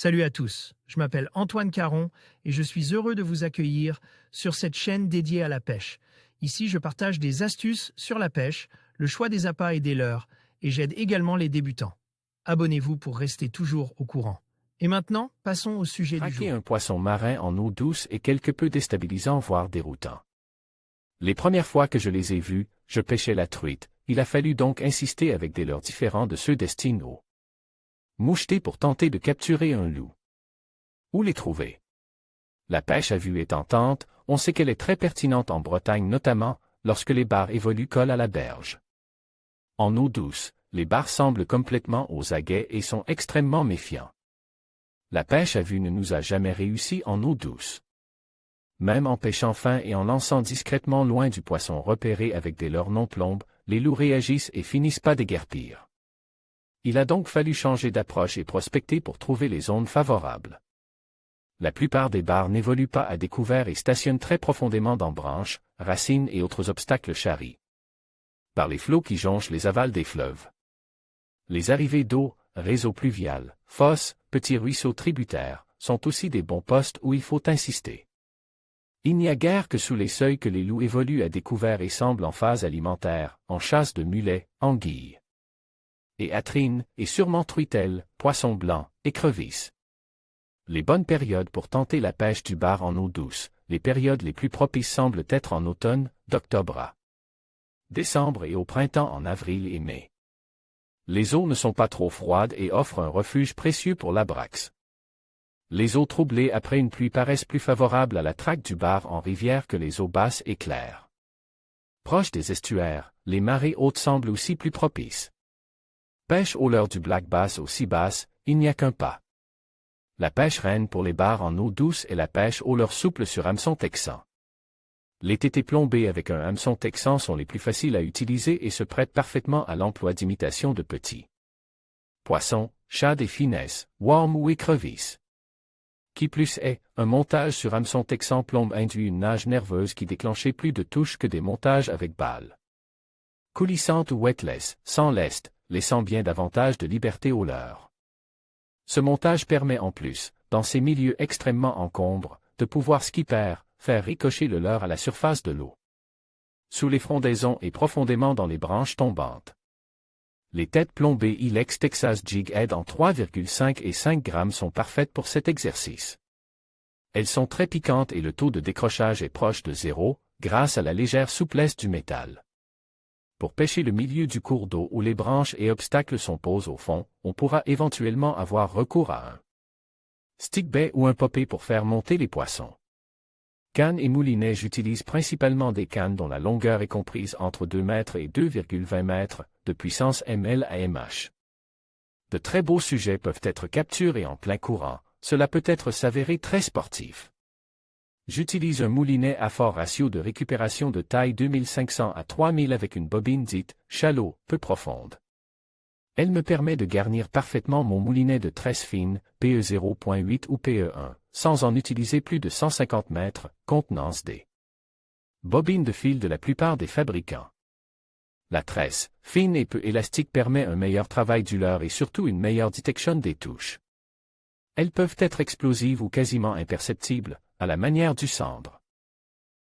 Salut à tous, je m'appelle Antoine Caron et je suis heureux de vous accueillir sur cette chaîne dédiée à la pêche. Ici, je partage des astuces sur la pêche, le choix des appâts et des leurres, et j'aide également les débutants. Abonnez-vous pour rester toujours au courant. Et maintenant, passons au sujet du Traquer jour. un poisson marin en eau douce est quelque peu déstabilisant voire déroutant. Les premières fois que je les ai vus, je pêchais la truite, il a fallu donc insister avec des leurres différents de ceux destinés aux mouchetés pour tenter de capturer un loup. Où les trouver? La pêche à vue est tentante, on sait qu'elle est très pertinente en Bretagne notamment, lorsque les barres évoluent collent à la berge. En eau douce, les barres semblent complètement aux aguets et sont extrêmement méfiants. La pêche à vue ne nous a jamais réussi en eau douce. Même en pêchant fin et en lançant discrètement loin du poisson repéré avec des leurres non-plombes, les loups réagissent et finissent pas déguerpir. Il a donc fallu changer d'approche et prospecter pour trouver les zones favorables. La plupart des barres n'évoluent pas à découvert et stationnent très profondément dans branches, racines et autres obstacles charris. Par les flots qui jonchent les avals des fleuves. Les arrivées d'eau, réseaux pluviales, fosses, petits ruisseaux tributaires, sont aussi des bons postes où il faut insister. Il n'y a guère que sous les seuils que les loups évoluent à découvert et semblent en phase alimentaire, en chasse de mulets, anguilles et atrines, et sûrement truitelles, poissons blancs, écrevisses. Les bonnes périodes pour tenter la pêche du bar en eau douce, les périodes les plus propices semblent être en automne, d'octobre à décembre et au printemps en avril et mai. Les eaux ne sont pas trop froides et offrent un refuge précieux pour l'abrax. Les eaux troublées après une pluie paraissent plus favorables à la traque du bar en rivière que les eaux basses et claires. Proches des estuaires, les marées hautes semblent aussi plus propices. Pêche au leurre du black bass aussi basse, il n'y a qu'un pas. La pêche reine pour les bars en eau douce est la pêche au leurre souple sur hameçon texan. Les tétés plombés avec un hameçon texan sont les plus faciles à utiliser et se prêtent parfaitement à l'emploi d'imitation de petits poissons, shad et finesses, worm ou écrevisses. Qui plus est, un montage sur hameçon texan plombe induit une nage nerveuse qui déclenchait plus de touches que des montages avec balles coulissantes ou wetless, sans lest, laissant bien davantage de liberté au leurre. Ce montage permet en plus, dans ces milieux extrêmement encombrants, de pouvoir skipper, faire ricocher le leurre à la surface de l'eau. Sous les frondaisons et profondément dans les branches tombantes. Les têtes plombées Ilex Texas Jig Head en 3,5 et 5 grammes sont parfaites pour cet exercice. Elles sont très piquantes et le taux de décrochage est proche de 0, grâce à la légère souplesse du métal. Pour pêcher le milieu du cours d'eau où les branches et obstacles sont posés au fond, on pourra éventuellement avoir recours à un stick-bait ou un popé pour faire monter les poissons. Cannes et moulinets. J'utilise principalement des cannes dont la longueur est comprise entre 2 mètres et 2,20 mètres, de puissance ML à MH. De très beaux sujets peuvent être capturés en plein courant, cela peut être s'avérer très sportif. J'utilise un moulinet à fort ratio de récupération de taille 2500 à 3000 avec une bobine dite « shallow », peu profonde. Elle me permet de garnir parfaitement mon moulinet de tresse fine, PE 0.8 ou PE1, sans en utiliser plus de 150 mètres, contenance des bobines de fil de la plupart des fabricants. La tresse, fine et peu élastique permet un meilleur travail du leurre et surtout une meilleure détection des touches. Elles peuvent être explosives ou quasiment imperceptibles, à la manière du cendre.